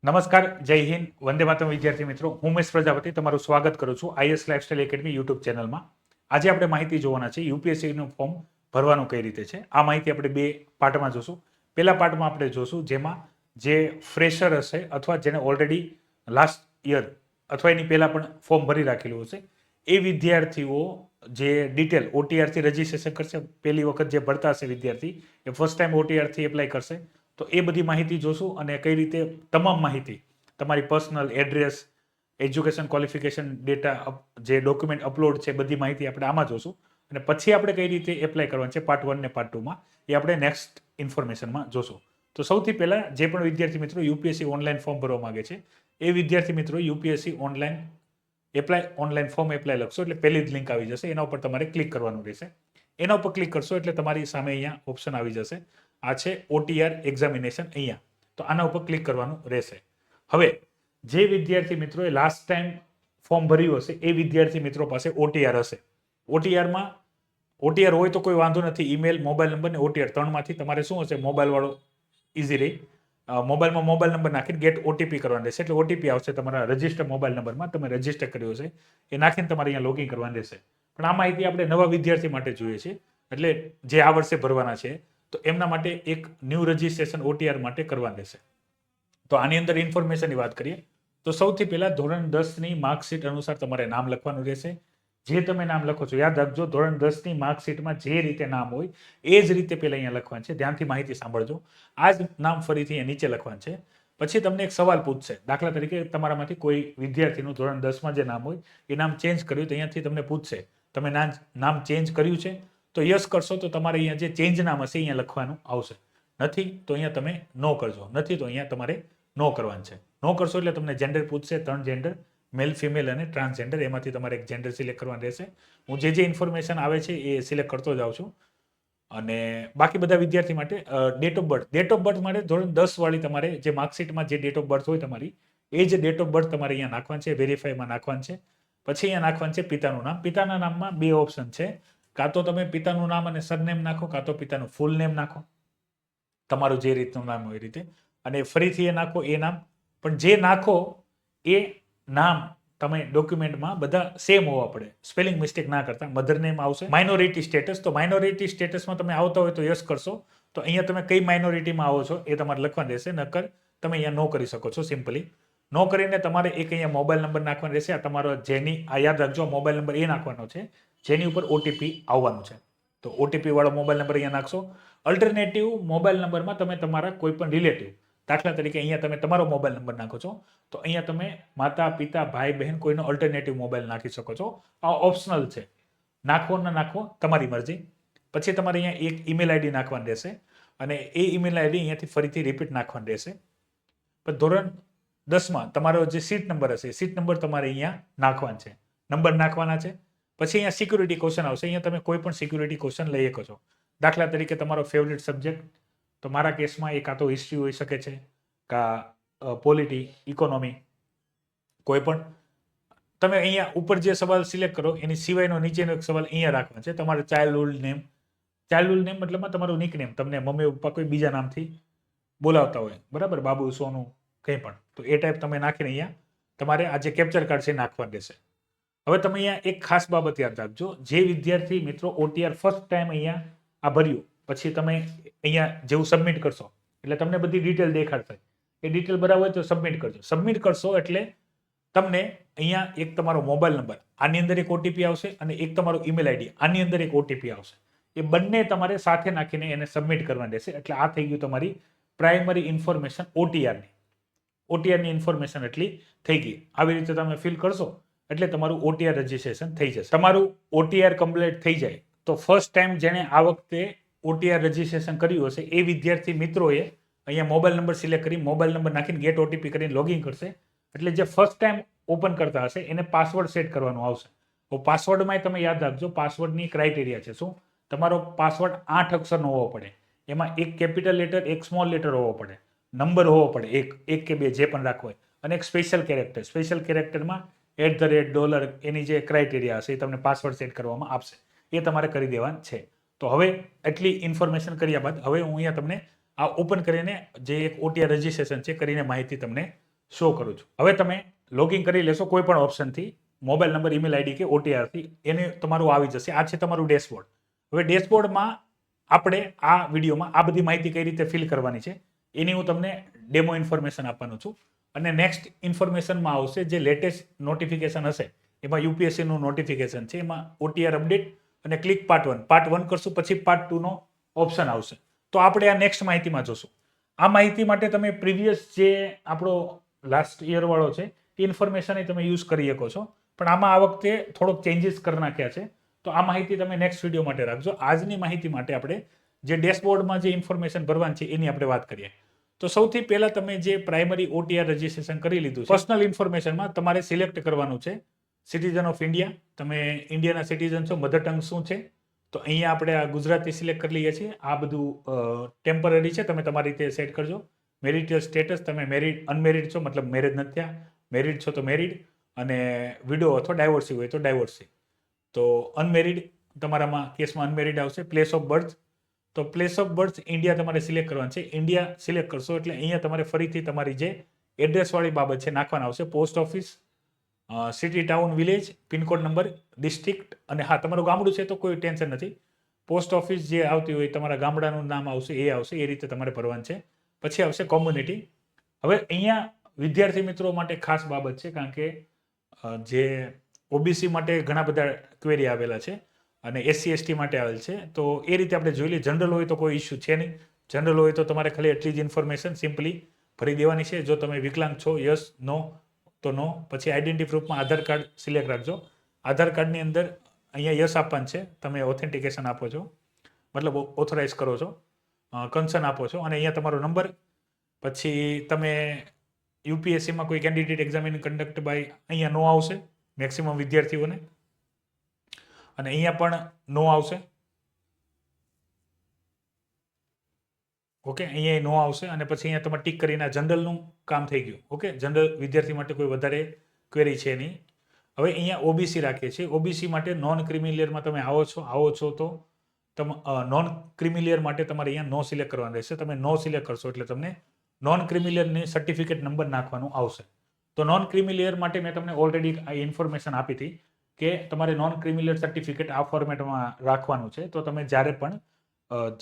નમસ્કાર, જય હિન્દ, વંદે માતરમ વિદ્યાર્થી મિત્રો. હું ઉમેશ પ્રજાપતિ તમારું સ્વાગત કરું છું આઈએસ લાઇફસ્ટાઇલ એકેડમી યુટ્યુબ ચેનલમાં. આજે આપણે માહિતી જોવાના છે યુપીએસસીનું ફોર્મ ભરવાનું કઈ રીતે છે. આ માહિતી આપણે બે પાર્ટમાં જોશું. પહેલા પાર્ટમાં આપણે જોશું જેમાં જે ફ્રેશર હશે અથવા જેને ઓલરેડી લાસ્ટ યર અથવા એની પહેલા પણ ફોર્મ ભરી રાખેલું હશે એ વિદ્યાર્થીઓ જે ડિટેલ ઓટીઆરથી રજીસ્ટ્રેશન કરશે, પહેલી વખત જે ભરતા હશે વિદ્યાર્થી એ ફર્સ્ટ ટાઈમ ઓટીઆરથી એપ્લાય કરશે, તો એ બધી માહિતી જોશું અને કઈ રીતે તમામ માહિતી તમારી personal address, education qualification data, જે ડોક્યુમેન્ટ અપલોડ છે, બધી માહિતી આપણે આમાં જોશું. અને પછી આપણે કઈ રીતે એપ્લાય કરવાનું છે પાર્ટ 1 ને પાર્ટ 2માં એ આપણે નેક્સ્ટ ઇન્ફોર્મેશનમાં જોશું. તો સૌથી પહેલા જે પણ વિદ્યાર્થી મિત્રો યુપીએસસી ઓનલાઈન ફોર્મ ભરવા માંગે છે એ વિદ્યાર્થી મિત્રો યુપીએસસી ઓનલાઈન ફોર્મ એપ્લાય લખશો એટલે પહેલી જ લિંક આવી જશે. એના ઉપર તમારે ક્લિક કરવાનું રહેશે. એના ઉપર ક્લિક કરશો એટલે તમારી સામે અહીંયા ઓપ્શન આવી જશે. આ છે ઓટીઆર એક્ઝામિનેશન. અહીંયા તો આના ઉપર ક્લિક કરવાનું રહેશે. હવે જે વિદ્યાર્થી મિત્રોએ લાસ્ટ ટાઈમ ફોર્મ ભર્યું હશે એ વિદ્યાર્થી મિત્રો પાસે ઓટીઆર હશે. ઓટીઆર હોય તો કોઈ વાંધો નથી. ઈમેલ, મોબાઈલ નંબર ને ઓટીઆર ત્રણમાંથી તમારે શું હશે, મોબાઈલ વાળો ઇઝી રહી. મોબાઈલમાં મોબાઈલ નંબર નાખીને ગેટ ઓટીપી કરવાનું રહેશે. એટલે ઓટીપી આવશે તમારા રજિસ્ટર મોબાઈલ નંબરમાં, તમે રજિસ્ટર કર્યો હશે એ નાખીને તમારે અહીંયા લોગિન કરવાનું રહેશે. પણ આ માહિતી આપણે નવા વિદ્યાર્થી માટે જોઈએ છે, એટલે જે આ વર્ષે ભરવાના છે તો એમના માટે એક ન્યૂ રજિસ્ટ્રેશન ઓટીઆર માટે કરવાનું રહેશે. તો આની અંદર ઇન્ફોર્મેશનની વાત કરીએ તો સૌથી પહેલા ધોરણ 10ની માર્કશીટ અનુસાર તમારે નામ લખવાનું રહેશે. જે તમે નામ લખો છો યાદ રાખજો, ધોરણ 10ની માર્કશીટમાં જે રીતે નામ હોય એ જ રીતે પહેલા અહીંયા લખવાનું છે. ધ્યાનથી માહિતી સાંભળજો. આ જ નામ ફરીથી અહીંયા નીચે લખવાનું છે. પછી તમને એક સવાલ પૂછશે. દાખલા તરીકે તમારામાંથી કોઈ વિદ્યાર્થીનું ધોરણ 10માં જે નામ હોય એ નામ ચેન્જ કર્યું તો અહીંયાથી તમને પૂછશે તમે નામ ચેન્જ કર્યું છે, તો યસ કરશો તો તમારે અહીંયા જે ચેન્જ નામ હશે અહીંયા લખવાનું આવશે. નથી તો અહીંયા તમે નો કરજો. નથી તો અહીંયા તમારે નો કરવાનું છે. નો કરશો એટલે તમને જેન્ડર પૂછશે, 3 જેન્ડર, મેલ, ફિમેલ અને ટ્રાન્સજેન્ડર. એમાંથી તમારે એક જેન્ડર સિલેક્ટ કરવાનું રહેશે. હું જે ઇન્ફોર્મેશન આવે છે એ સિલેક્ટ કરતો જાઉં છું. અને બાકી બધા વિદ્યાર્થી માટે ડેટ ઓફ બર્થ માટે ધોરણ 10 વાળી તમારે જે માર્કશીટમાં જે ડેટ ઓફ બર્થ હોય તમારી એ જ ડેટ ઓફ બર્થ તમારે અહીંયા નાખવાનું છે, વેરીફાઈમાં નાખવાનું છે. પછી અહીંયા નાખવાનું છે પિતાનું નામ. પિતાના નામમાં બે ઓપ્શન છે. કાં તો તમે પિતાનું નામ અને સરનેમ નાખો, કાં તો પિતાનું ફૂલ નેમ નાખો, તમારું જે રીતનું નામ હોય એ રીતે. અને ફરીથી એ નાખો એ નામ. પણ જે નાખો એ નામ તમે ડોક્યુમેન્ટમાં બધા સેમ હોવા પડે. સ્પેલિંગ મિસ્ટેક ના કરતા. મધર નેમ આવશે. માઇનોરિટી સ્ટેટસ, તો માઇનોરિટી સ્ટેટસમાં તમે આવતા હોય તો યસ કરશો. તો અહીંયા તમે કઈ માઇનોરિટીમાં આવો છો એ તમારે લખવાનું રહેશે. નકર તમે અહીંયા નો કરી શકો છો. સિમ્પલી નો કરીને તમારે એક અહીંયા મોબાઈલ નંબર નાખવાનો રહેશે. આ તમારો જેની આ યાદ રાખજો, મોબાઈલ નંબર એ નાખવાનો છે જેની ઉપર ઓટીપી આવવાનું છે. તો ઓટીપી વાળો મોબાઈલ નંબર અહીંયા નાખશો. અલ્ટરનેટિવ મોબાઈલ નંબરમાં તમે તમારા કોઈ પણ રિલેટિવ, દાખલા તરીકે અહીંયા તમે તમારો મોબાઈલ નંબર નાખો છો તો અહીંયા તમે માતા, પિતા, ભાઈ, બહેન કોઈનો અલ્ટરનેટિવ મોબાઈલ નાખી શકો છો. આ ઓપ્શનલ છે. નાખવો ન નાખવો તમારી મરજી. પછી તમારે અહીંયા એક ઈમેલ આઈડી નાખવાની રહેશે અને એ ઈમેલ આઈડી અહીંયાથી ફરીથી રિપીટ નાખવાની રહેશે. પણ ધોરણ 10માં તમારો જે સીટ નંબર હશે સીટ નંબર તમારે અહીંયા નાખવાનો છે, નંબર નાખવાના છે. પછી અહીંયા સિક્યુરિટી ક્વેશ્ચન આવશે. અહીંયા તમે કોઈ પણ સિક્યુરિટી ક્વેશ્ચન લઈ શકો છો. દાખલા તરીકે તમારો ફેવરેટ સબ્જેક્ટ, તો મારા કેસમાં એ કાં તો હિસ્ટ્રી હોઈ શકે છે, કાં પોલિટી, ઇકોનોમી, કોઈ પણ. તમે અહીંયા ઉપર જે સવાલ સિલેક્ટ કરો એની સિવાયનો નીચેનો એક સવાલ અહીંયા રાખવાનો છે. તમારે ચાઇલ્ડહુડ નેમ મતલબમાં તમારું નિકનેમ, તમને મમ્મી પપ્પા કોઈ બીજા નામથી બોલાવતા હોય, બરાબર, બાબુ, સોનું, કંઈ પણ, તો એ ટાઈપ તમે નાખીને અહીંયા તમારે આ જે કેપ્ચર કાર્ડ છે નાખવાનું રહેશે. હવે તમે અહીંયા એક ખાસ બાબત યાદ રાખજો. જે વિદ્યાર્થી મિત્રો ઓટીઆર ફર્સ્ટ ટાઈમ અહીંયા આ ભર્યું પછી તમે અહીંયા જેવું સબમિટ કરશો એટલે તમને બધી ડિટેલ દેખાડશે. એ ડિટેલ બરાબર હોય તો સબમિટ કરજો. સબમિટ કરશો એટલે તમને અહીંયા એક તમારો મોબાઈલ નંબર, આની અંદર એક ઓટીપી આવશે અને એક તમારો ઈમેલ આઈડી, આની અંદર એક ઓટીપી આવશે. એ બંને તમારે સાથે નાખીને એને સબમિટ કરવાનું રહેશે. એટલે આ થઈ ગયું તમારી પ્રાઇમરી ઇન્ફોર્મેશન ઓટીઆરની ઇન્ફોર્મેશન એટલી થઈ ગઈ. આવી રીતે તમે ફિલ કરશો એટલે તમારું ઓટીઆર રજિસ્ટ્રેશન થઈ જશે. તમારું ઓટીઆર કમ્પ્લીટ થઈ જાય તો ફર્સ્ટ ટાઈમ જેણે આ વખતે ઓટીઆર રજિસ્ટ્રેશન કર્યું હશે એ વિદ્યાર્થી મિત્રોએ અહીંયા મોબાઈલ નંબર સિલેક્ટ કરી મોબાઈલ નંબર નાખીને ગેટ ઓટીપી કરીને લોગિન કરશે. એટલે જે ફર્સ્ટ ટાઈમ ઓપન કરતા હશે એને પાસવર્ડ સેટ કરવાનો આવશે. તો પાસવર્ડમાં તમે યાદ રાખજો, પાસવર્ડની ક્રાઇટેરિયા છે. શું? તમારો પાસવર્ડ 8 અક્ષરનો હોવો પડે. એમાં એક કેપિટલ લેટર, એક સ્મોલ લેટર હોવો પડે, નંબર હોવો પડે, એક કે બે જે પણ રાખવો હોય, અને એક સ્પેશિયલ કેરેક્ટર. સ્પેશિયલ કેરેક્ટરમાં $, એની જે ક્રાઇટેરિયા હશે એ તમને પાસવર્ડ સેટ કરવામાં આપશે. એ તમારે કરી દેવાનું છે. તો હવે એટલી ઇન્ફોર્મેશન કર્યા બાદ હવે હું અહીંયા તમને આ ઓપન કરીને જે એક ઓટીઆર રજિસ્ટ્રેશન છે કરીને માહિતી તમને શો કરું છું. હવે તમે લોગિન કરી લેશો કોઈ પણ ઓપ્શનથી, મોબાઈલ નંબર, ઈમેલ આઈડી કે OTRથી, એને તમારું આવી જશે. આ છે તમારું ડેશબોર્ડ. હવે ડેશબોર્ડમાં આપણે આ વિડીયોમાં આ બધી માહિતી કઈ રીતે ફિલ કરવાની છે એની હું તમને ડેમો ઇન્ફોર્મેશન આપવાનો છું. અને નેક્સ્ટ ઇન્ફોર્મેશનમાં આવશે જે લેટેસ્ટ નોટિફિકેશન હશે એમાં યુપીએસસીનું નોટિફિકેશન છે, એમાં OTR અપડેટ અને ક્લિક પાર્ટ 1 કરશું, પછી પાર્ટ 2 નો ઓપ્શન આવશે. તો આપણે આ નેક્સ્ટ માહિતીમાં જોશું. આ માહિતી માટે તમે પ્રીવિયસ જે આપણો લાસ્ટ યર વાળો છે એ ઇન્ફોર્મેશન તમે યુઝ કરી શકો છો, પણ આમાં આ વખતે થોડોક ચેન્જીસ કરી નાખ્યા છે. તો આ માહિતી તમે નેક્સ્ટ વિડીયો માટે રાખજો. આજની માહિતી માટે આપણે જે ડેશબોર્ડમાં જે ઇન્ફોર્મેશન ભરવાની છે એની આપણે વાત કરીએ. તો સૌથી પહેલા તમે જે પ્રાઇમરી OTR રજીસ્ટ્રેશન કરી લીધું છે, પર્સનલ ઇન્ફોર્મેશનમાં તમારે સિલેક્ટ કરવાનું છે સિટીઝન ઓફ ઇન્ડિયા. તમે ઇન્ડિયાના સિટીઝન છો, મધર ટંગ શું છે, તો અહીંયા આપણે આ ગુજરાતી સિલેક્ટ કરી લઈએ છીએ. આ બધું ટેમ્પરરી છે, તમે તમારી રીતે સેટ કરજો. મેરિટલ સ્ટેટસ, તમે મેરિડ અનમેરિડ છો, મતલબ મેરેજ નથી થયા, મેરિડ છો તો મેરિડ, અને વિડો અથવા ડાયવોર્સી હોય તો ડાયવોર્સી. તો અનમેરિડ તમારામાં કેસમાં અનમેરિડ આવશે. પ્લેસ ઓફ બર્થ, તો પ્લેસ ઓફ બર્થ ઇન્ડિયા તમારે સિલેક્ટ કરવાનું છે. ઇન્ડિયા સિલેક્ટ કરશો એટલે અહીંયા તમારે ફરીથી તમારી જે એડ્રેસવાળી બાબત છે નાખવાના આવશે. Post office, city, town, village, pincode number, district, અને હા તમારું ગામડું છે તો કોઈ ટેન્શન નથી. પોસ્ટ ઓફિસ જે આવતી હોય તમારા ગામડાનું નામ આવશે, એ આવશે, એ રીતે તમારે ભરવાનું છે. પછી આવશે કોમ્યુનિટી. હવે અહીંયા વિદ્યાર્થી મિત્રો માટે ખાસ બાબત છે, કારણ કે જે OBC માટે ઘણા બધા ક્વેરી આવેલા છે અને SC ST માટે આવેલ છે. તો એ રીતે આપણે જોઈ લઈએ. જનરલ હોય તો કોઈ ઇસ્યુ છે નહીં. જનરલ હોય તો તમારે ખાલી એટલી જ ઇન્ફોર્મેશન સિમ્પલી ભરી દેવાની છે. જો તમે વિકલાંગ છો, યસ, નો તો નો. પછી આઈડેન્ટિટી પ્રૂફમાં આધાર કાર્ડ સિલેક્ટ રાખજો. આધાર કાર્ડની અંદર અહીંયા યસ આપવાનું છે. તમે ઓથેન્ટિકેશન આપો છો, મતલબ ઓથોરાઇઝ કરો છો, કન્સર્ન આપો છો, અને અહીંયા તમારો નંબર. પછી તમે UPSCમાં કોઈ કેન્ડિડેટ એક્ઝામિન કન્ડક્ટ બાય, અહીંયા નો આવશે મેક્સિમમ વિદ્યાર્થીઓને, અને અહીંયા પણ નો આવશે. ઓકે, અહીંયા નો આવશે. અને પછી અહીંયા તમે ટીક કરીને જનરલનું કામ થઈ ગયું. ઓકે, જનરલ વિદ્યાર્થી માટે કોઈ વધારે ક્વેરી છે નહીં. હવે અહીંયા OBC રાખીએ છીએ. OBC માટે નોન ક્રિમિલિયરમાં તમે આવો છો તો નોન ક્રિમિલિયર માટે તમારે અહીંયા નો સિલેક્ટ કરવાનું રહેશે. તમે નો સિલેક્ટ કરશો એટલે તમને નોન ક્રિમિલિયરની સર્ટિફિકેટ નંબર નાખવાનું આવશે. તો નોન ક્રિમિલિયર માટે મેં તમને ઓલરેડી આ ઇન્ફોર્મેશન આપી હતી કે તમારે નોન ક્રિમિલિયર સર્ટિફિકેટ આ ફોર્મેટમાં રાખવાનું છે. તો તમે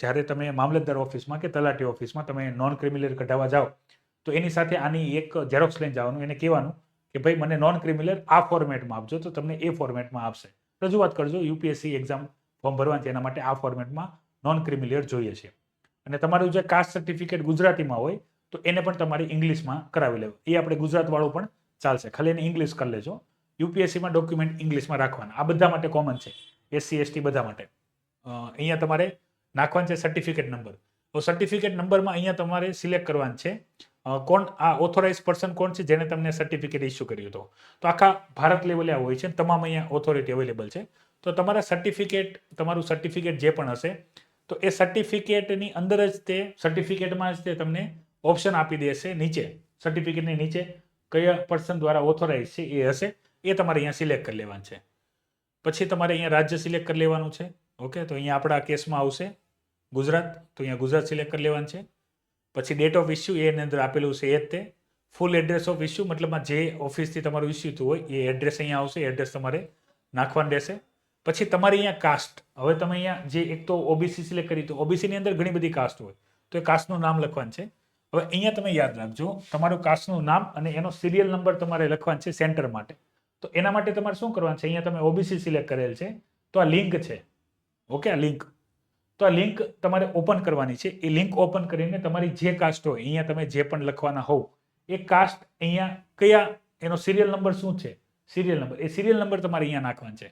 જ્યારે તમે મામલતદાર ઓફિસમાં કે તલાટી ઓફિસમાં તમે નોન ક્રિમિલિયર કઢાવવા જાઓ તો એની સાથે આની એક ઝેરોક્સ લઈને જવાનું, એને કહેવાનું કે ભાઈ મને નોન ક્રિમિલિયર આ ફોર્મેટમાં આપજો, તો તમને એ ફોર્મેટમાં આપશે. રજૂઆત કરજો. UPSC એક્ઝામ ફોર્મ ભરવાનું છે એના માટે આ ફોર્મેટમાં નોન ક્રિમિલિયર જોઈએ છે. અને તમારું જે કાસ્ટ સર્ટિફિકેટ ગુજરાતીમાં હોય તો એને પણ તમારે ઇંગ્લિશમાં કરાવી લેવું. એ આપણે ગુજરાતવાળું પણ ચાલશે, ખાલી એને ઇંગ્લિશ કરી લેજો. UPSCમાં ડોક્યુમેન્ટ ઇંગ્લિશમાં રાખવાના. આ બધા માટે કોમન છે, SC ST બધા માટે. અહીંયા તમારે નાખવાનું છે સર્ટિફિકેટ નંબર. તો સર્ટિફિકેટ નંબરમાં અહીંયા તમારે સિલેક્ટ કરવાનું છે કોણ આ ઓથોરાઇઝ પર્સન કોણ છે જેને તમને સર્ટિફિકેટ ઇસ્યુ કર્યું હતું. તો આખા ભારત લેવલે આ હોય છે, તમામ અહીંયા ઓથોરિટી અવેલેબલ છે. તો તમારું સર્ટિફિકેટ જે પણ હશે તો એ સર્ટિફિકેટની અંદર જ તે સર્ટિફિકેટમાં જ તે તમને ઓપ્શન આપી દેશે. નીચે સર્ટિફિકેટની નીચે કયા પર્સન દ્વારા ઓથોરાઇઝ છે એ હશે, એ તમારે અહીંયા સિલેક્ટ કરી લેવાનું છે. પછી તમારે અહીંયા રાજ્ય સિલેક્ટ કરી લેવાનું છે. ઓકે, તો અહીંયા આપણા કેસમાં આવશે ગુજરાત, તો અહીંયા ગુજરાત સિલેક્ટ કરી લેવાનું છે. પછી ડેટ ઓફ ઇસ્યુ એની અંદર આપેલું છે એ જ તે. ફૂલ એડ્રેસ ઓફ ઇસ્યુ, મતલબમાં જે ઓફિસથી તમારું ઇસ્યુ થયું હોય એ એડ્રેસ અહીંયા આવશે, એડ્રેસ તમારે નાખવાનું રહેશે. પછી તમારી અહીંયા કાસ્ટ, હવે તમે અહીંયા જે એક તો OBC સિલેક્ટ કરી, તો OBCની અંદર ઘણી બધી કાસ્ટ હોય તો એ કાસ્ટનું નામ લખવાનું છે. હવે અહીંયા તમે યાદ રાખજો, તમારું કાસ્ટનું નામ અને એનો સિરિયલ નંબર તમારે લખવાનું છે સેન્ટર માટે. તો એના માટે તમારે શું કરવાનું છે, અહીંયા તમે OBC સિલેક્ટ કરેલ છે તો આ લિંક છે. ઓકે, આ લિંક, તો આ લિંક તમારે ઓપન કરવાની છે. એ લિંક ઓપન કરીને તમારી જે કાસ્ટ હોય અહીંયા તમે જે પણ લખવાના હોવ એ કાસ્ટ અહીંયા કયા, એનો સિરિયલ નંબર શું છે, સિરિયલ નંબર, એ સિરિયલ નંબર તમારે અહીંયા નાખવાનો છે.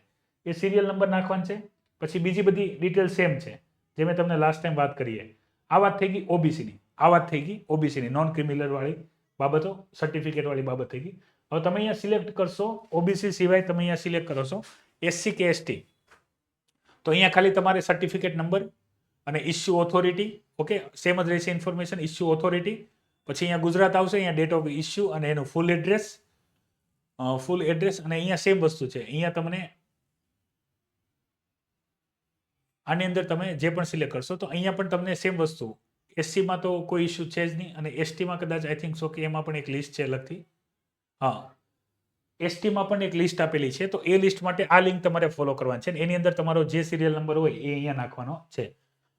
એ સિરિયલ નંબર નાખવાનો છે. પછી બીજી બધી ડિટેલ સેમ છે જે મેં તમને લાસ્ટ ટાઈમ વાત કરીએ. આ વાત થઈ ગઈ OBCની, આ વાત થઈ ગઈ OBCની નોન ક્રિમિનલ વાળી બાબતો, સર્ટિફિકેટ વાળી બાબત થઈ ગઈ. હવે તમે અહીંયા સિલેક્ટ કરશો OBC સિવાય તમે અહીંયા સિલેક્ટ કરશો SC કે ST, તો અહીંયા ખાલી તમારે સર્ટિફિકેટ નંબર અને ઇસ્યુ ઓથોરિટી, ઓકે, સેમ જ રહેશે ઇન્ફોર્મેશન, ઇસ્યુ ઓથોરિટી. પછી અહીંયા ગુજરાત આવશે, અહીંયા ડેટ ઓફ ઇસ્યુ અને એનું ફૂલ એડ્રેસ, અને અહીંયા સેમ વસ્તુ છે. અહીંયા તમને આની અંદર તમે જે પણ સિલેક્ટ કરશો તો અહીંયા પણ તમને સેમ વસ્તુ, SCમાં તો કોઈ ઇસ્યુ છે જ નહીં, અને STમાં કદાચ આઈ થિંક સો કે એમાં પણ એક લિસ્ટ છે અલગથી, હા, એસટીમાં પણ એક લિસ્ટ આપેલી છે, તો એ લિસ્ટ માટે આ લિંક તમારે ફોલો કરવાની છે. એની અંદર તમારો જે સિરિયલ નંબર હોય એ અહીંયા નાખવાનો છે.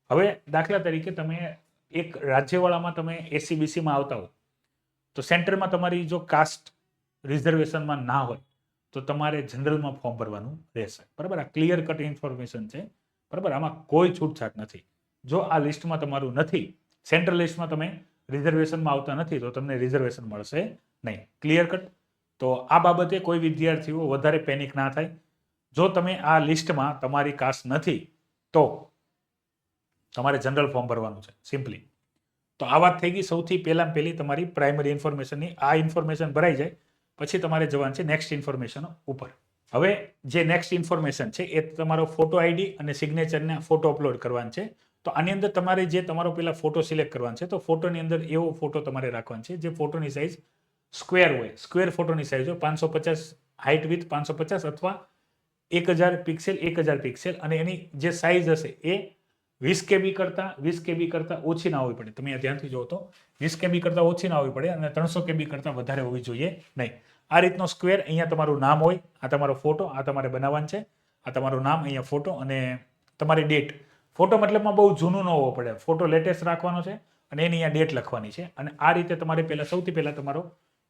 હવે દાખલા તરીકે તમે એક રાજ્યવાળામાં તમે એસસીબીસીમાં આવતા હો, તો સેન્ટરમાં તમારી જો કાસ્ટ રિઝર્વેશનમાં ના હોય તો તમારે જનરલમાં ફોર્મ ભરવાનું રહેશે. બરાબર, આ ક્લિયર કટ ઇન્ફોર્મેશન છે. બરાબર, આમાં કોઈ છૂટછાટ નથી. જો આ લિસ્ટમાં તમારું નથી, સેન્ટ્રલ લિસ્ટમાં તમે રિઝર્વેશનમાં આવતા નથી, તો તમને રિઝર્વેશન મળશે નહીં. Clear cut. તો આ બાબતે કોઈ વિદ્યાર્થીઓ વધારે પેનિક ના થાય. જો તમે આ લિસ્ટમાં તમારી કાસ્ટ નથી તો તમારે જનરલ ફોર્મ ભરવાનું છે સિમ્પલી. તો આ વાત થઈ ગઈ સૌથી પહેલી તમારી પ્રાઇમરી ઇન્ફોર્મેશનની. આ ઇન્ફોર્મેશન ભરાઈ જાય પછી તમારે જવાનું છે નેક્સ્ટ ઇન્ફોર્મેશન ઉપર. હવે જે નેક્સ્ટ ઇન્ફોર્મેશન છે એ તમારો ફોટો આઈડી અને સિગ્નેચરને ફોટો અપલોડ કરવાનો છે. તો આની અંદર તમારે જે તમારો પેલા ફોટો સિલેક્ટ કરવાનો છે, તો ફોટોની અંદર એવો ફોટો તમારે રાખવાનો છે જે ફોટોની સાઇઝ સ્ક્વેર હોય. સ્ક્વેર ફોટોની સાઇઝ હોય 550 હાઇટ વિથ 550 અથવા 1000 પિક્સેલ 1000 પિક્સેલ, અને એની જે સાઇઝ હશે એ 20 KB કરતાં ઓછી ના હોવી પડે. તમે અહીંયા ધ્યાનથી જોવો તો 20 KB કરતાં ઓછી ના હોવી પડે અને 300 KB કરતાં વધારે હોવી જોઈએ નહીં. આ રીતનો સ્ક્વેર, અહીંયા તમારું નામ હોય, આ તમારો ફોટો, આ તમારે બનાવવાનું છે, આ તમારું નામ, અહીંયા ફોટો અને તમારી ડેટ. ફોટો મતલબમાં બહુ જૂનું ન હોવો પડે, ફોટો લેટેસ્ટ રાખવાનો છે અને એની અહીંયા ડેટ લખવાની છે. અને આ રીતે તમારે સૌથી પહેલાં તમારો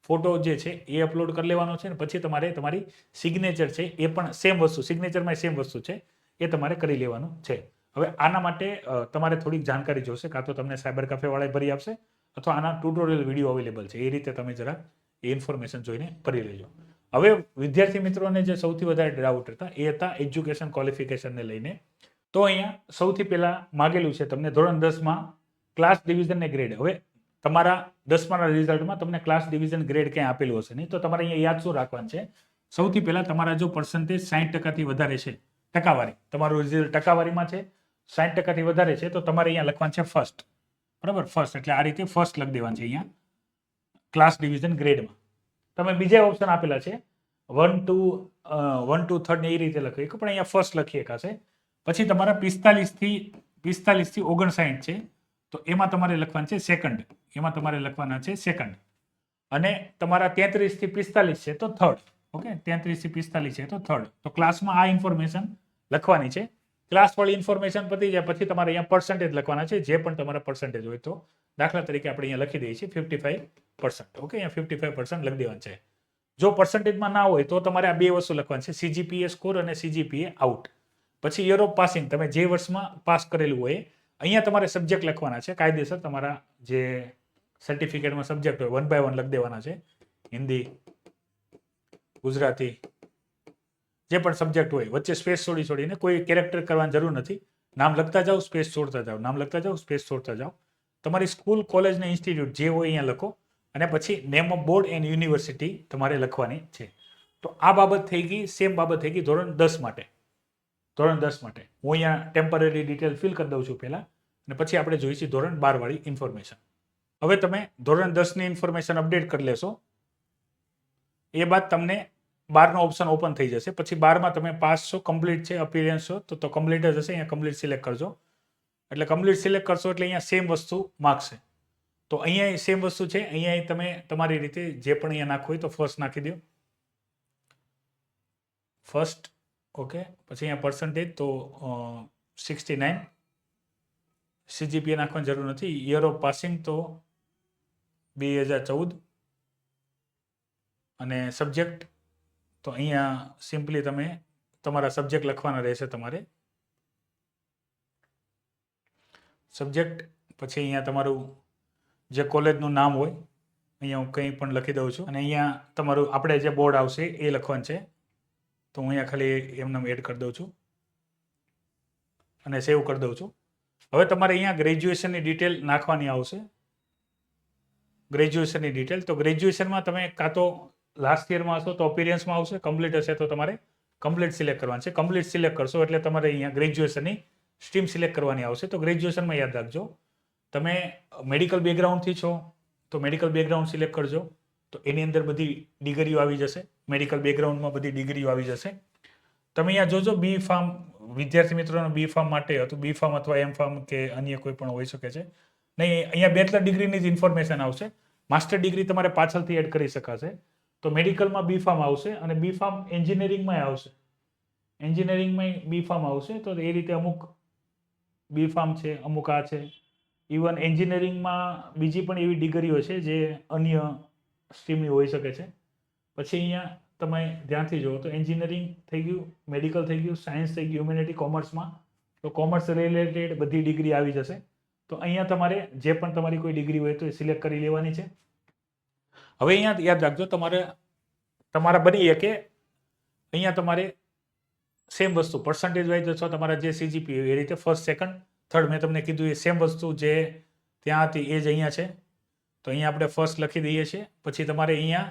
ફોટો જે છે એ અપલોડ કરી લેવાનો છે. અને પછી તમારે તમારી સિગ્નેચર છે એ પણ સેમ વસ્તુ, સિગ્નેચરમાં સેમ વસ્તુ છે એ તમારે કરી લેવાનું છે. હવે આના માટે તમારે થોડીક જાણકારી જોશે, કાં તો તમને સાયબર કાફેવાળાએ ભરી આપશે અથવા આના ટ્યુટોરિયલ વિડીયો અવેલેબલ છે. એ રીતે તમે જરા એ ઇન્ફોર્મેશન જોઈને ભરી લેજો. હવે વિદ્યાર્થી મિત્રોને જે સૌથી વધારે ડાઉટ હતા એ હતા એજ્યુકેશન ક્વોલિફિકેશનને લઈને. તો અહીંયા સૌથી પહેલાં માગેલું છે તમને ધોરણ 10માં ક્લાસ ડિવિઝન ને ગ્રેડ. હવે તમારા 10માના રિઝલ્ટમાં તમને ક્લાસ ડિવિઝન ગ્રેડ ક્યાંય આપેલું હશે નહીં, તો તમારે અહીંયા યાદ શું રાખવાનું છે? સૌથી પહેલાં તમારા જો પર્સન્ટેજ 60%થી વધારે છે, ટકાવારી, તમારું રિઝલ્ટ ટકાવારીમાં છે 60%થી વધારે છે, તો તમારે અહીંયા લખવાનું છે ફર્સ્ટ. બરાબર, ફર્સ્ટ એટલે આ રીતે ફર્સ્ટ લખી દેવાનું છે અહીંયા ક્લાસ ડિવિઝન ગ્રેડમાં. તમે બીજા ઓપ્શન આપેલા છે 1 to 3 ને એ રીતે લખી, પણ અહીંયા ફર્સ્ટ લખી શકાશે. પછી તમારા 45 થી 59 છે, તો એમાં તમારે લખવાનું છે સેકન્ડ. એમાં તમારે લખવાના છે સેકન્ડ. અને તમારા 33 થી 45 છે તો થર્ડ. ઓકે, 33 થી 45 છે તો થર્ડ. તો ક્લાસમાં આ ઇન્ફોર્મેશન લખવાની છે. ક્લાસવાળી ઇન્ફોર્મેશન પતી જાય પછી તમારે અહીંયા પર્સન્ટેજ લખવાના છે, જે પણ તમારા પર્સન્ટેજ હોય. તો દાખલા તરીકે આપણે અહીંયા લખી દઈએ છીએ 55%. ઓકે, અહીંયા 55% લખી દેવાનું છે. જો પર્સન્ટેજમાં ના હોય તો તમારે આ બે વસ્તુ લખવાની છે, CGPA સ્કોર અને CGPA આઉટ. પછી યર ઓફ પાસિંગ, તમે જે વર્ષમાં પાસ કરેલું હોય. અહીંયા તમારે સબ્જેક્ટ લખવાના છે કાયદેસર. તમારા જે સર્ટિફિકેટમાં સબ્જેક્ટ હોય 1 by 1 લખી દેવાના છે. હિન્દી, ગુજરાતી, જે પણ સબ્જેક્ટ હોય, વચ્ચે સ્પેસ છોડીને કોઈ કેરેક્ટર કરવાની જરૂર નથી. નામ લખતા જાઓ, સ્પેસ છોડતા જાઓ, નામ લખતા જાઓ, સ્પેસ છોડતા જાઓ. તમારી સ્કૂલ, કોલેજ ને ઇન્સ્ટિટ્યૂટ જે હોય અહીંયા લખો. અને પછી name of board and university તમારે લખવાની છે. તો આ બાબત થઈ ગઈ. સેમ બાબત થઈ ગઈ ધોરણ 10 માટે. ધોરણ 10 માટે હું અહીંયા ટેમ્પરરી ડિટેલ ફિલ કરી દઉં છું પહેલાં, અને પછી આપણે જોઈશું ધોરણ 12 વાળી ઇન્ફોર્મેશન. હવે તમે ધોરણ 10ની ઇન્ફોર્મેશન અપડેટ કરી લેશો, એ બાદ તમને 12નો ઓપ્શન ઓપન થઈ જશે. પછી 12માં તમે પાસ છો, કમ્પ્લીટ છે, અપિયરન્સ છો, તો કમ્પ્લીટ જ હશે. અહીંયા કમ્પ્લીટ સિલેક્ટ કરજો. એટલે કમ્પ્લીટ સિલેક્ટ કરશો એટલે અહીંયા સેમ વસ્તુ માગશે. તો અહીંયા સેમ વસ્તુ છે. અહીંયા તમે તમારી રીતે જે પણ અહીંયા નાખવું હોય તો ફર્સ્ટ નાખી દો, ફર્સ્ટ. ઓકે, પછી અહીંયા પર્સન્ટેજ તો 69. CGPA નાખવાની જરૂર નથી. યર ઓફ પાસિંગ તો 2014. અને સબ્જેક્ટ તો અહીંયા સિમ્પલી તમે તમારા સબ્જેક્ટ લખવાના રહેશે. તમારે સબ્જેક્ટ, પછી અહીંયા તમારું જે કોલેજનું નામ હોય અહીંયા હું કંઈ પણ લખી દઉં છું. અને અહીંયા તમારું આપણે જે બોર્ડ આવશે એ લખવાનું છે. તો હું અહીંયા ખાલી એમને એડ કરી દઉં છું અને સેવ કરી દઉં છું. હવે તમારે અહીંયા ગ્રેજ્યુએશનની ડિટેલ નાખવાની આવશે. ગ્રેજ્યુએશનની ડિટેલ, તો ગ્રેજ્યુએશનમાં તમે કાં તો લાસ્ટ યરમાં હશો તો અપિયરન્સમાં આવશે, કમ્પ્લીટ હશે તો તમારે કમ્પ્લીટ સિલેક્ટ કરવાનું છે. કમ્પ્લીટ સિલેક્ટ કરશો એટલે તમારે અહીંયા ગ્રેજ્યુએશનની સ્ટ્રીમ સિલેક્ટ કરવાની આવશે. તો ગ્રેજ્યુએશનમાં યાદ રાખજો, તમે મેડિકલ બેકગ્રાઉન્ડથી છો તો મેડિકલ બેકગ્રાઉન્ડ સિલેક્ટ કરજો. તો એની અંદર બધી ડિગ્રીઓ આવી જશે. મેડિકલ બેકગ્રાઉન્ડમાં બધી ડિગ્રીઓ આવી જશે. તમે અહીંયા જોજો બી ફાર્મ, વિદ્યાર્થી મિત્રોનો બી ફાર્મ માટે હતું, બી ફાર્મ અથવા એમ ફાર્મ કે અન્ય કોઈ પણ હોઈ શકે છે. નહીં, અહીંયા બેચલર ડિગ્રીની જ ઇન્ફોર્મેશન આવશે. માસ્ટર ડિગ્રી તમારે પાછળથી એડ કરી શકાશે. તો મેડિકલમાં બી ફાર્મ આવશે અને બી ફાર્મ એન્જિનિયરિંગમાં આવશે. એન્જિનિયરિંગમાં બી ફાર્મ આવશે. તો એ રીતે અમુક બી ફાર્મ છે, અમુક આ છે. ઇવન એન્જિનિયરિંગમાં બીજી પણ એવી ડિગ્રીઓ છે જે અન્ય સ્ટ્રીમની હોઈ શકે છે. પછી અહીંયા તમે ધ્યાનથી જુઓ તો એન્જિનિયરિંગ થઈ ગયું, મેડિકલ થઈ ગયું, સાયન્સ થઈ ગયું, હ્યુમેનિટી કોમર્સમાં. તો કોમર્સ રિલેટેડ બધી ડિગ્રી આવી જશે. તો અહીંયા તમારે જે પણ તમારી કોઈ ડિગ્રી હોય તો એ સિલેક્ટ કરી લેવાની છે. હવે અહીંયા યાદ રાખજો, તમારા બની કે અહીંયા તમારે સેમ વસ્તુ પર્સન્ટેજ વાઇઝ અથવા તમારા જે સીજીપી એ રીતે ફર્સ્ટ, સેકન્ડ, થર્ડ મેં તમને કીધું એ સેમ વસ્તુ જે ત્યાં હતી એ જ અહીંયા છે. તો અહીંયા આપણે ફર્સ્ટ લખી દઈએ છીએ. પછી તમારે અહીંયા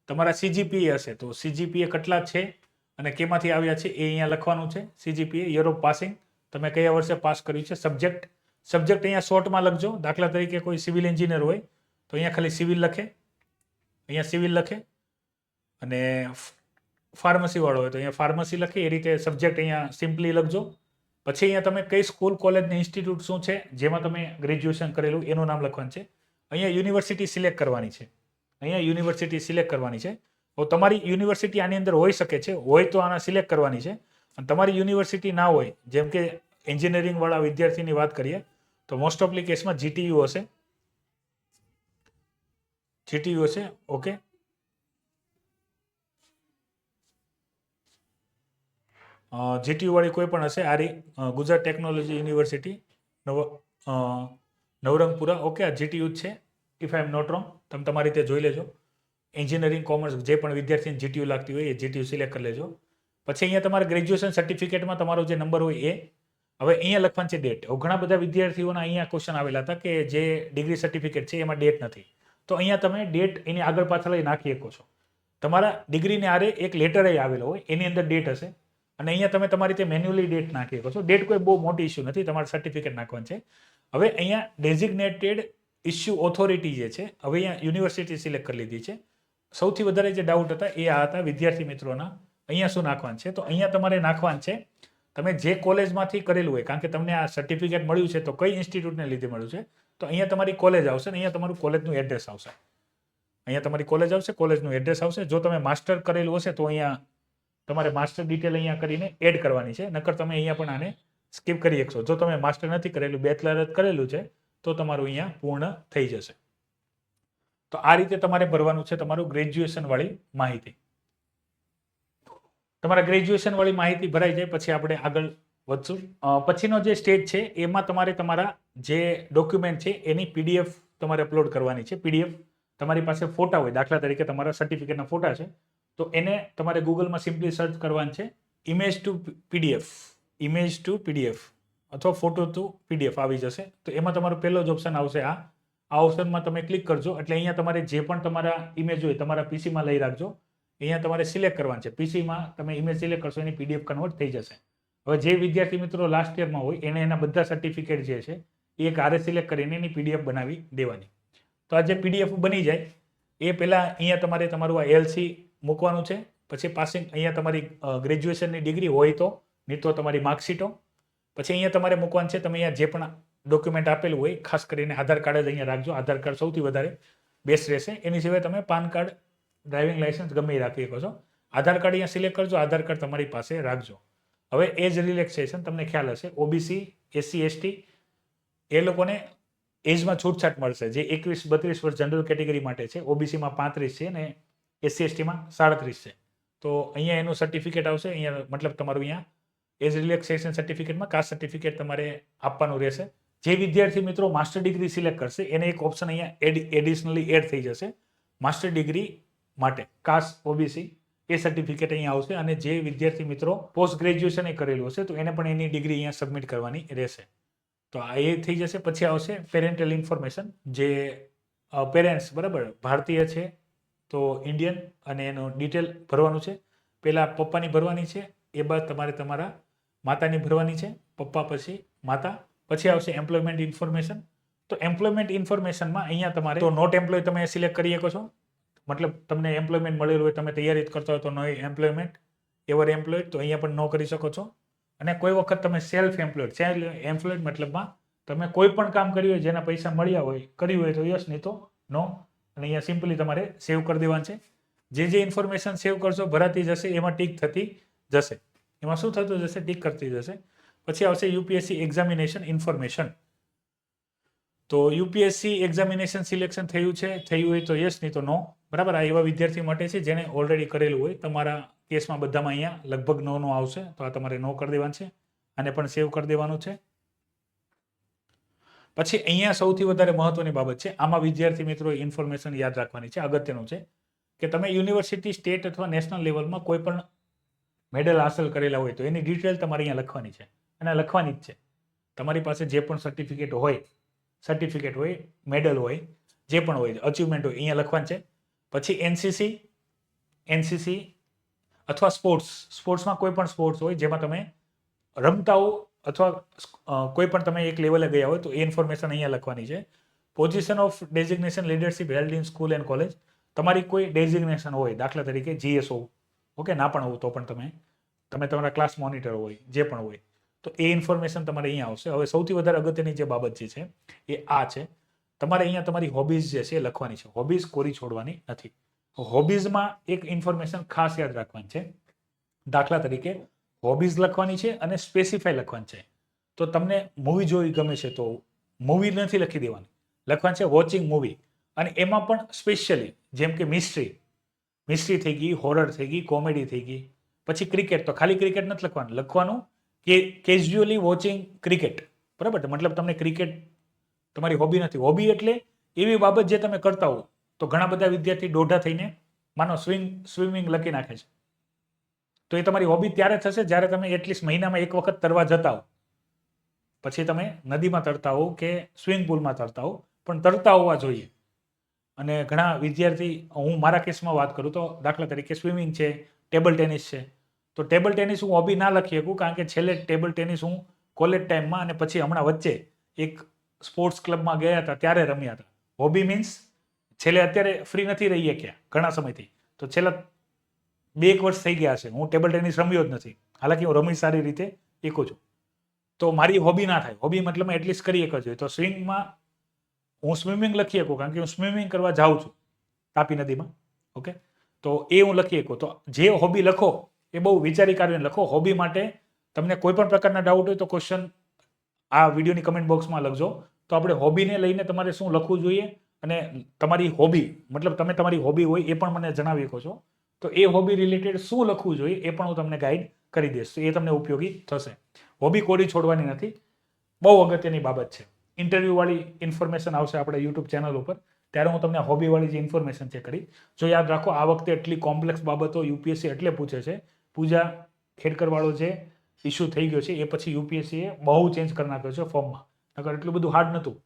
તમારા સીજીપીએ હશે તો સીજીપીએ કેટલા છે અને કેમાંથી આવ્યા છે એ અહીંયા લખવાનું છે. સીજીપીએ, યર ઓફ પાસિંગ, તમે કયા વર્ષે પાસ કર્યું છે. સબ્જેક્ટ અહીંયા શોર્ટમાં લખજો. દાખલા તરીકે કોઈ સિવિલ એન્જિનિયર હોય તો અહીંયા ખાલી સિવિલ લખે, અહીંયા સિવિલ લખે. અને ફાર્મસી વાળો હોય તો અહીંયા ફાર્મસી લખે. એ રીતે સબ્જેક્ટ અહીંયા સિમ્પલી લખજો. પછી અહીંયા તમે કઈ સ્કૂલ, કોલેજ ને ઇન્સ્ટિટ્યૂટ શું છે જેમાં તમે ગ્રેજ્યુએશન કરેલું એનું નામ લખવાનું છે. અહીંયા યુનિવર્સિટી સિલેક્ટ કરવાની છે. તો તમારી યુનિવર્સિટી આની અંદર હોઈ શકે છે, હોય તો આના સિલેક્ટ કરવાની છે. અને તમારી યુનિવર્સિટી ના હોય, જેમ કે એન્જિનિયરિંગ વાળા વિદ્યાર્થીની વાત કરીએ તો મોસ્ટ ઓફલી કેસમાં જીટીયુ હશે. ઓકે, જીટીયુ વાળી કોઈ પણ હશે. Gujarat technology university Navrangpura. Okay, આ જીટીયુ જ છે, if I am not wrong. તમે તમારી રીતે જોઈ લેજો. એન્જિનિયરિંગ કોમર્સ જે પણ વિદ્યાર્થીને જીટીયુ લાગતી હોય એ જીટીયુ સિલેક્ટ કરી લેજો. પછી અહીંયા તમારા ગ્રેજ્યુએશન સર્ટિફિકેટમાં તમારો જે નંબર હોય એ હવે અહીંયા લખવાનું છે ડેટ. ઘણા બધા વિદ્યાર્થીઓના અહીંયા ક્વેશ્ચન આવેલા હતા કે જે ડિગ્રી સર્ટિફિકેટ છે એમાં ડેટ નથી. તો અહીંયા તમે ડેટ એની આગળ પાછળ નાખી શકો છો. તમારા ડિગ્રીને આરે એક લેટર આવેલો હોય એની અંદર ડેટ હશે અને અહીંયા તમે તમારી રીતે મેન્યુઅલી ડેટ નાખી શકો છો. ડેટ કોઈ બહુ મોટી ઇસ્યુ નથી, તમારે સર્ટિફિકેટ નાખવાનું છે. હવે અહીંયા ડેઝિગ્નેટેડ ઇસ્યુ ઓથોરિટી જે છે, હવે અહીંયા યુનિવર્સિટી સિલેક્ટ કરી લીધી છે. સૌથી વધારે જે ડાઉટ હતા એ આ હતા વિદ્યાર્થી મિત્રોના. અહીંયા શું નાખવાનું છે? તો અહીંયા તમારે નાખવાનું છે તમે જે કોલેજમાંથી કરેલું હોય, કારણ કે તમને આ સર્ટિફિકેટ મળ્યું છે તો કઈ ઇન્સ્ટિટ્યૂટને લીધે મળ્યું છે. તો અહીંયા તમારી કોલેજ આવશે ને અહીંયા તમારું કોલેજનું એડ્રેસ આવશે. અહીંયા તમારી કોલેજ આવશે, કોલેજનું એડ્રેસ આવશે. જો તમે માસ્ટર કરેલું હશે તો અહીંયા તમારે માસ્ટર ડિટેલ અહીંયા કરીને એડ કરવાની છે. નકર તમે અહીંયા પણ આને સ્કીપ કરી શકશો. જો તમે માસ્ટર નથી કરેલું, બેચલર જ કરેલું છે તો તમારું અહીંયા પૂર્ણ થઈ જશે. તો આ રીતે તમારે ભરવાનું છે તમારું ગ્રેજ્યુએશન વાળી માહિતી. તમારા ગ્રેજ્યુએશન વાળી માહિતી ભરાઈ જાય પછી આપણે આગળ વધશું. પછીનો જે સ્ટેજ છે એમાં તમારે તમારા જે ડોક્યુમેન્ટ છે એની પીડીએફ તમારે અપલોડ કરવાની છે. પીડીએફ તમારી પાસે ફોટા હોય, દાખલા તરીકે તમારા સર્ટિફિકેટના ફોટા છે તો એને તમારે ગૂગલમાં સિમ્પલી સર્ચ કરવાનું છે ઇમેજ ટુ પીડીએફ અથવા ફોટો ટુ પીડીએફ આવી જશે. તો એમાં તમારો પહેલો જ ઓપ્શન આવશે. આ ઓપ્શનમાં તમે ક્લિક કરજો એટલે અહીંયા તમારે જે પણ તમારા ઇમેજ હોય તમારા પીસીમાં લઈ રાખજો. અહીંયા તમારે સિલેક્ટ કરવાનું છે. પીસીમાં તમે ઇમેજ સિલેક્ટ કરશો એની પીડીએફ કન્વર્ટ થઈ જશે. હવે જે વિદ્યાર્થી મિત્રો લાસ્ટ યરમાં હોય એને એના બધા સર્ટિફિકેટ જે છે એ એક આરે સિલેક્ટ કરીને એની પીડીએફ બનાવી દેવાની. તો આ જે પીડીએફ બની જાય એ પહેલાં અહીંયા તમારે તમારું આ એલસી મૂકવાનું છે. પછી પાસિંગ અહીંયા તમારી ગ્રેજ્યુએશનની ડિગ્રી હોય તો, નહીં તો તમારી માર્કશીટો. પછી અહીંયા તમારે મૂકવાનું છે તમે અહીંયા જે પણ ડોક્યુમેન્ટ આપેલું હોય, ખાસ કરીને આધાર કાર્ડ જ અહીંયા રાખજો. આધાર કાર્ડ સૌથી વધારે બેસ્ટ રહેશે. એની સિવાય તમે પાન કાર્ડ, ડ્રાઇવિંગ લાઇસન્સ ગમે એ રાખી શકો છો. આધાર કાર્ડ અહીંયા સિલેક્ટ કરજો. આધાર કાર્ડ તમારી પાસે રાખજો. હવે એજ રિલેક્સેશન તમને ખ્યાલ હશે, ઓબીસી, એસસી, એસટી એ લોકોને એજમાં છૂટછાટ મળશે. જે 21-32 વર્ષ જનરલ કેટેગરી માટે છે, ઓબીસીમાં 35 છે અને એસસી એસટીમાં 37 છે. તો અહીંયા એનું સર્ટિફિકેટ આવશે. અહીંયા મતલબ તમારું અહીંયા એજ રિલેક્સેશન સર્ટિફિકેટમાં કાસ્ટ સર્ટિફિકેટ તમારે આપવાનું રહેશે. જે વિદ્યાર્થી મિત્રો માસ્ટર ડિગ્રી સિલેક્ટ કરશે એને એક ઓપ્શન અહીંયા એડિશનલી એડ થઈ જશે. માસ્ટર ડિગ્રી માટે કાસ્ટ, ઓબીસી એ સર્ટિફિકેટ અહીંયા આવશે. અને જે વિદ્યાર્થી મિત્રો પોસ્ટ ગ્રેજ્યુએશન એ કરેલું હશે તો એને પણ એની ડિગ્રી અહીંયા સબમિટ કરવાની રહેશે. તો આ એ થઈ જશે. પછી આવશે પેરેન્ટલ ઇન્ફોર્મેશન. જે પેરેન્ટ્સ બરાબર ભારતીય છે તો ઇન્ડિયન અને એનું ડિટેલ ભરવાનું છે. પહેલાં પપ્પાની ભરવાની છે, એ બાદ તમારે તમારા માતાની ભરવાની છે. પપ્પા પછી માતા. પછી આવશે એમ્પ્લોયમેન્ટ ઇન્ફોર્મેશન. તો એમ્પ્લોયમેન્ટ ઇન્ફોર્મેશનમાં અહીંયા તમારે તો નોટ એમ્પ્લોય તમે સિલેક્ટ કરી શકો છો. મતલબ તમને એમ્પ્લોયમેન્ટ મળેલું હોય, તમે તૈયારી જ કરતા હોય તો નો એમ્પ્લોયમેન્ટ, એવર એમ્પ્લોયડ તો અહીંયા પણ નો કરી શકો છો. અને કોઈ વખત તમે સેલ્ફ એમ્પ્લોયડ મતલબમાં તમે કોઈ પણ કામ કર્યું હોય જેના પૈસા મળ્યા હોય, કર્યું હોય તો યસ, નહીં તો નો. અને અહીંયા સિમ્પલી તમારે સેવ કરી દેવાનું છે. જે ઇન્ફોર્મેશન સેવ કરશો ભરાતી જશે, એમાં ટીક થતી જશે. એમાં શું થતું જશે? ટીક કરતી જશે. પછી આવશે યુપીએસસી એક્ઝામિનેશન ઇન્ફોર્મેશન. તો યુપીએસસી એક્ઝામિનેશન સિલેક્શન થયું છે, થયું હોય તો યસ, નહીં તો નો. બરાબર. આ એવા વિદ્યાર્થી માટે છે જેને ઓલરેડી કરેલું હોય. તમારા કેસમાં બધામાં અહીંયા લગભગ નો આવશે, તો આ તમારે નો કરી દેવાનું છે. આને પણ સેવ કરી દેવાનું છે. પછી અહીંયા સૌથી વધારે મહત્વની બાબત છે, આમાં વિદ્યાર્થી મિત્રો ઇન્ફોર્મેશન યાદ રાખવાની છે, અગત્યનું છે કે તમે યુનિવર્સિટી, સ્ટેટ અથવા નેશનલ લેવલમાં કોઈ પણ મેડલ હાંસલ કરેલા હોય તો એની ડિટેલ તમારે અહીંયા લખવાની છે, અને લખવાની જ છે. તમારી પાસે જે પણ સર્ટિફિકેટ હોય, મેડલ હોય, જે પણ હોય, અચીવમેન્ટ હોય, અહીંયા લખવાનું છે. પછી એનસીસી અથવા સ્પોર્ટ્સમાં કોઈ પણ સ્પોર્ટ્સ હોય જેમાં તમે રમતા હો અથવા કોઈ પણ તમે એક લેવલે ગયા હોય તો એ ઇન્ફોર્મેશન અહીંયા લખવાની છે. Position of designation leadership held in school and college. તમારી કોઈ ડેઝિગ્નેશન હોય, દાખલા તરીકે જીએસઓ, ઓકે, ના પણ હોવ તો પણ તમે તમારા ક્લાસ મોનિટર હોય, જે પણ હોય, તો એ ઇન્ફોર્મેશન તમારે અહીંયા આવશે. હવે સૌથી વધારે અગત્યની જે બાબત જે છે એ આ છે, તમારે અહીંયા તમારી હોબીઝ જે છે એ લખવાની છે. હોબીઝ કોરી છોડવાની નથી. હોબીઝમાં એક ઇન્ફોર્મેશન ખાસ યાદ રાખવાની છે. દાખલા તરીકે હોબીઝ લખવાની છે અને સ્પેસિફાઈ લખવાની છે. તો તમને મૂવી જોવી ગમે છે તો મૂવી નથી લખી દેવાની, લખવાનું છે વોચિંગ મૂવી. અને એમાં પણ સ્પેશિયલી જેમ કે મિસ્ટ્રી થઈ ગઈ, હોરર થઈ ગઈ, કોમેડી થઈ ગઈ. પછી ક્રિકેટ, તો ખાલી ક્રિકેટ નથી લખવાનું કે કેઝ્યુઅલી વોચિંગ ક્રિકેટ. બરાબર. મતલબ તમને ક્રિકેટ તમારી હોબી નથી. હોબી એટલે એવી બાબત જે તમે કરતા હો. તો ઘણા બધા વિદ્યાર્થી દોઢા થઈને માનો સ્વિમિંગ લખી નાખે છે. તો એ તમારી હોબી ત્યારે થશે જ્યારે તમે એટલીસ્ટ મહિનામાં એક વખત તરવા જતા હો. પછી તમે નદીમાં તરતા હો કે સ્વિમિંગ પુલમાં તરતા હો, પણ તરતા હોવા જોઈએ. અને ઘણા વિદ્યાર્થી, હું મારા કેસમાં વાત કરું તો દાખલા તરીકે સ્વિમિંગ છે, ટેબલ ટેનિસ છે. તો ટેબલ ટેનિસ હું હોબી ના લખી શકું, કારણ કે છેલ્લે ટેબલ ટેનિસ હું કોલેજ ટાઈમમાં અને પછી હમણાં વચ્ચે એક સ્પોર્ટ્સ ક્લબમાં ગયા હતા ત્યારે રમ્યા હતા. હોબી મીન્સ છેલ્લે અત્યારે ફ્રી નથી રહી શક્યા ઘણા સમયથી, તો છેલ્લા 2 વર્ષ થઈ ગયા છે હું ટેબલ ટેનિસ રમ્યો જ નથી. હાલાકી હું રમી સારી રીતે શીખું છું. તો મારી હોબી ના થાય. હોબી મતલબ એટલીસ્ટ કરી એક જ હોય. તો સ્વિમિંગમાં હું સ્વિમિંગ લખી શકું, કારણ કે હું સ્વિમિંગ કરવા જાઉં છું તાપી નદીમાં. ઓકે, તો એ હું લખી શકું. તો જે હોબી લખો એ બહુ વિચારી કાઢીને લખો. હોબી માટે તમને કોઈ પણ પ્રકારના ડાઉટ હોય તો ક્વેશ્ચન આ વિડીયોની કમેન્ટ બોક્સમાં લખજો. તો આપણે હોબીને લઈને તમારે શું લખવું જોઈએ, અને તમારી હોબી મતલબ તમે તમારી હોબી હોય એ પણ મને જણાવી શકો છો. તો એ હોબી રિલેટેડ શું લખવું જોઈએ એ પણ હું તમને ગાઈડ કરી દઈશ. તો એ તમને ઉપયોગી થશે. હોબી કોરી છોડવાની નથી, બહુ અગત્યની બાબત છે. ઇન્ટરવ્યૂવાળી ઇન્ફોર્મેશન આવશે આપણે યુટ્યુબ ચેનલ ઉપર, ત્યારે હું તમને હોબીવાળી જે ઇન્ફોર્મેશન છે કરી. જો યાદ રાખો, આ વખતે એટલી કોમ્પ્લેક્સ બાબતો યુપીએસસી એટલે પૂછે છે. પૂજા ખેડકરવાળો જે ઇસ્યુ થઈ ગયો છે એ પછી યુપીએસસીએ બહુ ચેન્જ કરી નાખ્યો છે ફોર્મમાં. નકર એટલું બધું હાર્ડ નહોતું.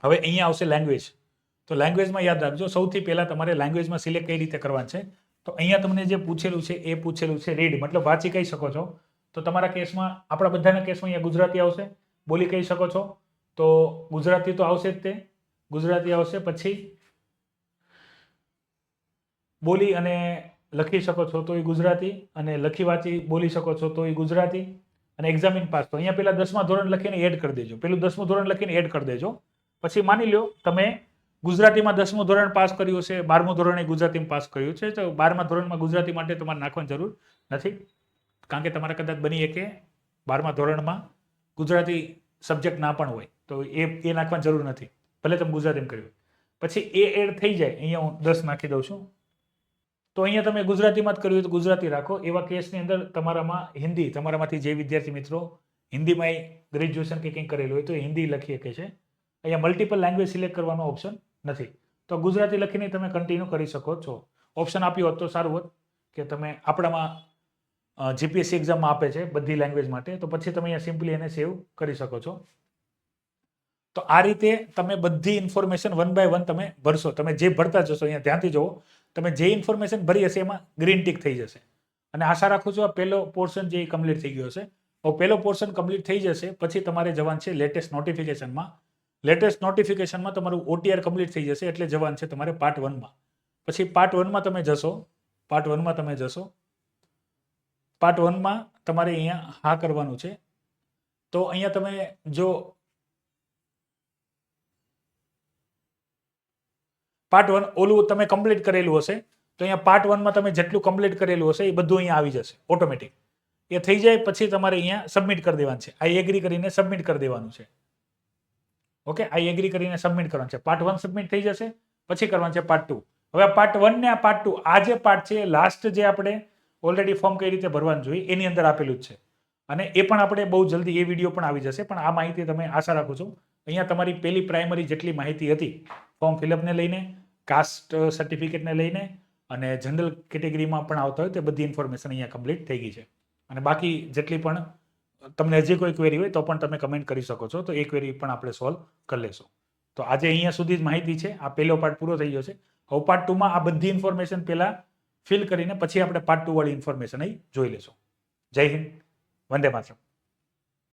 હવે અહીંયા આવશે લેંગ્વેજ. તો લેંગ્વેજમાં યાદ રાખજો, સૌથી પહેલાં તમારે લેંગ્વેજમાં સિલેક્ટ કઈ રીતે કરવાનું છે. તો અહીંયા તમને જે પૂછેલું છે એ પૂછેલું છે રીડ, મતલબ વાંચી કહી શકો છો. તો તમારા કેસમાં, આપણા બધાના કેસમાં અહીંયા ગુજરાતી આવશે, બોલી કહી શકો છો. તો ગુજરાતી તો આવશે જ તે, ગુજરાતી આવશે. પછી બોલી અને લખી શકો છો તો એ ગુજરાતી, અને લખી વાંચી બોલી શકો છો તો એ ગુજરાતી. અને એક્ઝામિન પાસ તો અહીંયા પહેલા 10મા ધોરણ લખીને એડ કરી દેજો. પેલું 10મું ધોરણ લખીને એડ કરી દેજો. પછી માની લો તમે ગુજરાતીમાં 10મું ધોરણ પાસ કર્યું છે, 12મું ધોરણ ગુજરાતીમાં પાસ કર્યું છે, તો 12મા ધોરણમાં ગુજરાતી માટે તમારે નાખવાની જરૂર નથી. કારણ કે તમારે કદાચ બની શકે 12મા ધોરણમાં ગુજરાતી સબ્જેક્ટ ના પણ હોય, તો એ નાખવાની જરૂર નથી, ભલે તમે ગુજરાતીમાં કર્યું. પછી એ એડ થઈ જાય, અહીંયા હું 10 નાખી દઉં છું. તો અહીંયા તમે ગુજરાતીમાં જ કર્યું તો ગુજરાતી રાખો. એવા કેસની અંદર તમારામાં હિન્દી, તમારામાંથી જે વિદ્યાર્થી મિત્રો હિન્દીમાં ગ્રેજ્યુએશન કે કંઈક કરેલું હોય તો હિન્દી લખી શકે છે. અહીંયા મલ્ટિપલ લેંગ્વેજ સિલેક્ટ કરવાનો ઓપ્શન નથી. તો ગુજરાતી લખીને તમે કન્ટિન્યુ કરી શકો છો. ઓપ્શન આપ્યો હોત તો સારું હોત કે તમે આપણામાં જીપીએસસી એક્ઝામમાં આપે છે બધી લેંગ્વેજ માટે, તો પછી તમે અહીંયા સિમ્પલી એને સેવ કરી શકો છો. તો આ રીતે તમે બધી ઇન્ફોર્મેશન 1 બાય 1 તમે ભરશો. તમે જે ભરતા જશો, અહીંયા ધ્યાનથી જુઓ, તમે જે ઇન્ફોર્મેશન ભરી હશે એમાં ગ્રીન ટિક થઈ જશે. અને આશા રાખું છું આ પહેલો પોર્શન જે કમ્પ્લીટ થઈ ગયો હશે. હવે પહેલો પોર્શન કમ્પ્લીટ થઈ જશે પછી તમારે જવાનું છે લેટેસ્ટ નોટિફિકેશનમાં. લેટેસ્ટ નોટિફિકેશનમાં તમારું OTR કમ્પ્લીટ થઈ જશે એટલે જવાનું છે તમારે પાર્ટ 1માં. પછી પાર્ટ 1માં તમે જશો. પાર્ટ 1માં તમારે અહીંયા હા કરવાનું છે. તો અહીંયા તમે જો પાર્ટ 1 ઓલું તમે કમ્પ્લીટ કરેલું હશે તો અહીંયા પાર્ટ 1 માં તમે જેટલું કમ્પ્લીટ કરેલું હશે એ બધું અહીંયા આવી જશે ઓટોમેટિક. એ થઈ જાય પછી તમારે અહીંયા સબમિટ કરી દેવાનું છે. આઈ એગ્રી કરીને સબમિટ કરી દેવાનું છે. ઓકે, આઈ એગ્રી કરીને સબમિટ કરવાનું છે. પાર્ટ 1 સબમિટ થઈ જશે, પછી કરવાનું છે પાર્ટ 2. હવે આ પાર્ટ 1 ને આ પાર્ટ 2, આ જે પાર્ટ છે લાસ્ટ જે આપણે ઓલરેડી ફોર્મ કઈ રીતે ભરવાનું જોઈએ એની અંદર આપેલું જ છે. અને એ પણ આપણે બહુ જલ્દી એ વિડીયો પણ આવી જશે. પણ આ માહિતી તમે આશા રાખું છું અહીંયા તમારી પહેલી પ્રાઇમરી જેટલી માહિતી હતી ફોર્મ ફિલઅપને લઈને, કાસ્ટ સર્ટિફિકેટને લઈને અને જનરલ કેટેગરીમાં પણ આવતા હોય તે બધી ઇન્ફોર્મેશન અહીંયા કમ્પ્લીટ થઈ ગઈ છે. અને બાકી જેટલી પણ તમને હજી કોઈ ક્વેરી હોય તો પણ તમે કમેન્ટ કરી શકો છો, તો એ ક્વેરી પણ આપણે સોલ્વ કરી લેશું. તો આજે અહીંયા સુધી જ માહિતી છે. આ પહેલો પાર્ટ પૂરો થઈ ગયો છે. હવે પાર્ટ 2 માં આ બધી ઇન્ફોર્મેશન પહેલા ફિલ કરીને પછી આપણે પાર્ટ 2 વાળી ઇન્ફોર્મેશન અહીં જોઈ લેશું. જય હિન્દ, વંદે માતરમ.